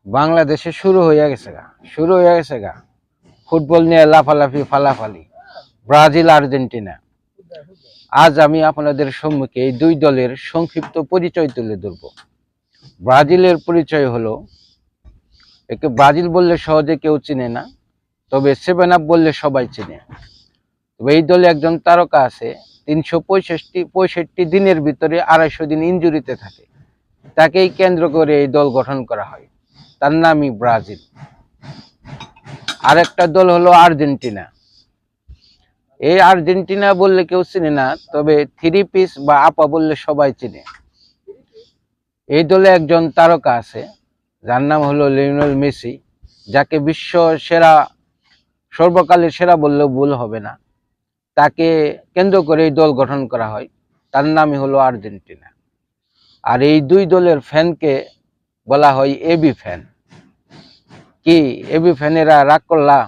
বাংলাদেশে শুরু হয়ে গেছে গা ফুটবল নিয়ে লাফালাফি ফালাফালি ব্রাজিল আর্জেন্টিনা। আজ আমি আপনাদের সম্মুখে এই দুই দলের সংক্ষিপ্ত পরিচয় তুলে ধরব। ব্রাজিলের পরিচয় হলো, একে ব্রাজিল বললে সহজে কেউ চিনে না, তবে 7 আপ বললে সবাই চিনে। তবে এই দলে একজন তারকা আছে, 365 দিনের ভিতরে 250 দিন ইনজুরিতে থাকে। তাকেই কেন্দ্র করে এই দল গঠন করা হয়, তার নামই ব্রাজিল। আরেকটা দল হলো আর্জেন্টিনা। এই আর্জেন্টিনা বললে কেউ চিনে না, তবে 3 পিস বা আপা বললে সবাই চিনে। এই দলে একজন তারকা আছে, যার নাম হলো লিওনেল মেসি, যাকে বিশ্ব সেরা, সর্বকালের সেরা বললেও ভুল হবে না। তাকে কেন্দ্র করে এই দল গঠন করা হয়, তার নামই হলো আর্জেন্টিনা। আর এই দুই দলের ফ্যানকে বলা হয় এবি ফ্যান। কি এবি ফ্যানেরা রাগ করলা?